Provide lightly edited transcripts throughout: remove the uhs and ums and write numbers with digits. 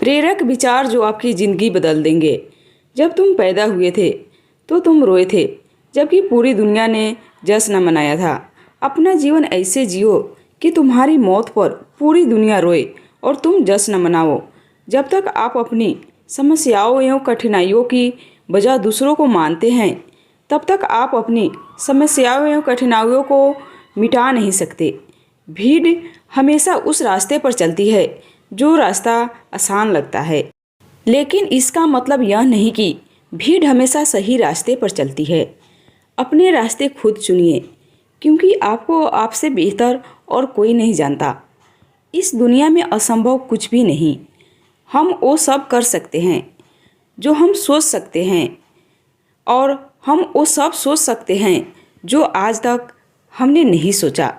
प्रेरक विचार जो आपकी ज़िंदगी बदल देंगे। जब तुम पैदा हुए थे तो तुम रोए थे, जबकि पूरी दुनिया ने जश्न मनाया था। अपना जीवन ऐसे जियो कि तुम्हारी मौत पर पूरी दुनिया रोए और तुम जश्न मनाओ। जब तक आप अपनी समस्याओं एवं कठिनाइयों की वजह दूसरों को मानते हैं, तब तक आप अपनी समस्याओं एवं कठिनाइयों को मिटा नहीं सकते। भीड़ हमेशा उस रास्ते पर चलती है जो रास्ता आसान लगता है, लेकिन इसका मतलब यह नहीं कि भीड़ हमेशा सही रास्ते पर चलती है। अपने रास्ते खुद चुनिए, क्योंकि आपको आपसे बेहतर और कोई नहीं जानता। इस दुनिया में असंभव कुछ भी नहीं। हम वो सब कर सकते हैं जो हम सोच सकते हैं, और हम वो सब सोच सकते हैं जो आज तक हमने नहीं सोचा।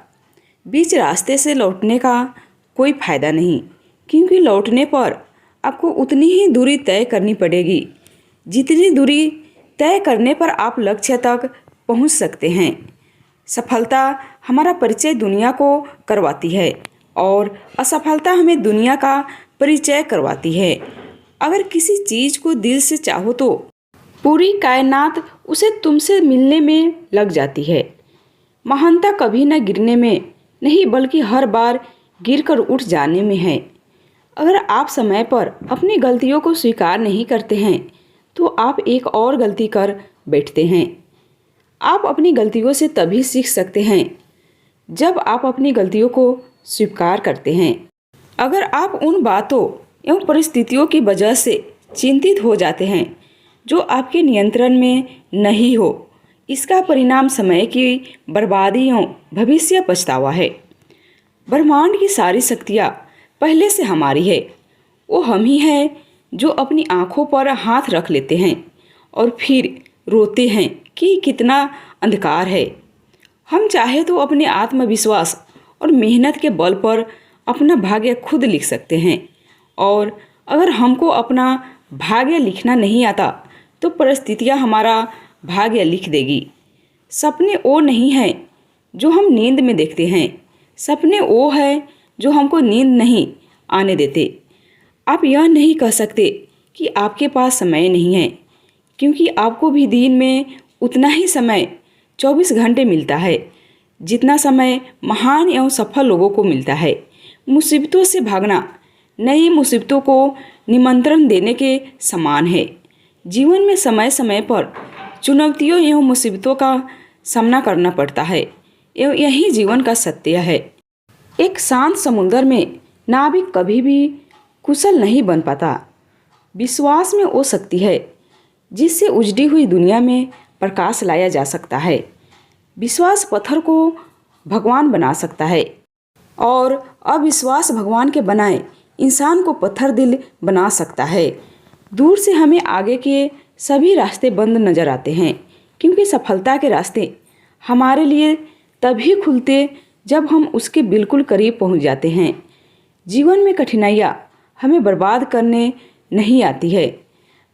बीच रास्ते से लौटने का कोई फ़ायदा नहीं, क्योंकि लौटने पर आपको उतनी ही दूरी तय करनी पड़ेगी जितनी दूरी तय करने पर आप लक्ष्य तक पहुंच सकते हैं। सफलता हमारा परिचय दुनिया को करवाती है और असफलता हमें दुनिया का परिचय करवाती है। अगर किसी चीज़ को दिल से चाहो तो पूरी कायनात उसे तुमसे मिलने में लग जाती है। महानता कभी न गिरने में नहीं, बल्कि हर बार गिरकर उठ जाने में है। अगर आप समय पर अपनी गलतियों को स्वीकार नहीं करते हैं तो आप एक और गलती कर बैठते हैं। आप अपनी गलतियों से तभी सीख सकते हैं जब आप अपनी गलतियों को स्वीकार करते हैं। अगर आप उन बातों एवं परिस्थितियों की वजह से चिंतित हो जाते हैं जो आपके नियंत्रण में नहीं हो, इसका परिणाम समय की बर्बादी एवं भविष्य पछतावा है। ब्रह्मांड की सारी शक्तियाँ पहले से हमारी है। वो हम ही हैं जो अपनी आँखों पर हाथ रख लेते हैं और फिर रोते हैं कि कितना अंधकार है। हम चाहे तो अपने आत्मविश्वास और मेहनत के बल पर अपना भाग्य खुद लिख सकते हैं, और अगर हमको अपना भाग्य लिखना नहीं आता तो परिस्थितियाँ हमारा भाग्य लिख देगी। सपने वो नहीं हैं जो हम नींद में देखते हैं, सपने वो है जो हमको नींद नहीं आने देते। आप यह नहीं कह सकते कि आपके पास समय नहीं है, क्योंकि आपको भी दिन में उतना ही समय 24 घंटे मिलता है जितना समय महान एवं सफल लोगों को मिलता है। मुसीबतों से भागना नई मुसीबतों को निमंत्रण देने के समान है। जीवन में समय समय पर चुनौतियों एवं मुसीबतों का सामना करना पड़ता है, एवं यही जीवन का सत्य है। एक शांत समुद्र में नाविक कभी भी कुशल नहीं बन पाता। विश्वास में वो शक्ति है जिससे उजड़ी हुई दुनिया में प्रकाश लाया जा सकता है। विश्वास पत्थर को भगवान बना सकता है, और अविश्वास भगवान के बनाए इंसान को पत्थर दिल बना सकता है। दूर से हमें आगे के सभी रास्ते बंद नजर आते हैं, क्योंकि सफलता के रास्ते हमारे लिए तभी खुलते जब हम उसके बिल्कुल करीब पहुंच जाते हैं। जीवन में कठिनाइयाँ हमें बर्बाद करने नहीं आती है,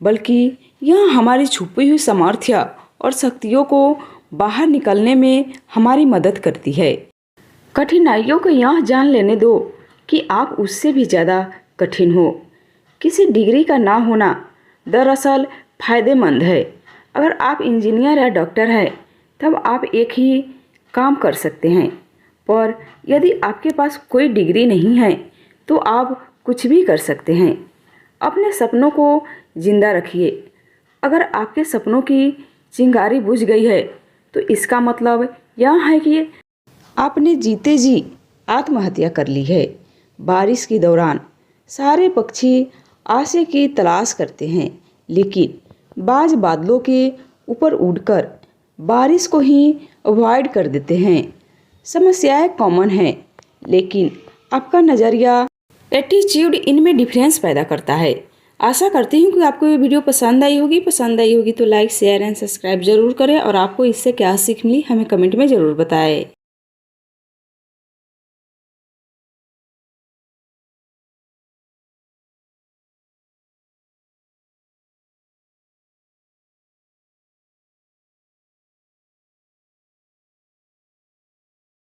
बल्कि यह हमारी छुपी हुई सामर्थ्य और शक्तियों को बाहर निकलने में हमारी मदद करती है। कठिनाइयों को यह जान लेने दो कि आप उससे भी ज़्यादा कठिन हो। किसी डिग्री का ना होना दरअसल फ़ायदेमंद है। अगर आप इंजीनियर या डॉक्टर हैं तब आप एक ही काम कर सकते हैं, पर यदि आपके पास कोई डिग्री नहीं है तो आप कुछ भी कर सकते हैं। अपने सपनों को जिंदा रखिए। अगर आपके सपनों की चिंगारी बुझ गई है तो इसका मतलब यह है कि आपने जीते जी आत्महत्या कर ली है। बारिश के दौरान सारे पक्षी आशा की तलाश करते हैं, लेकिन बाज बादलों के ऊपर उड़कर बारिश को ही अवॉइड कर देते हैं। समस्याएं कॉमन हैं, लेकिन आपका नज़रिया, एटीट्यूड इनमें डिफरेंस पैदा करता है। आशा करती हूँ कि आपको ये वीडियो पसंद आई होगी तो लाइक शेयर एंड सब्सक्राइब जरूर करें, और आपको इससे क्या सीख मिली हमें कमेंट में ज़रूर बताएं।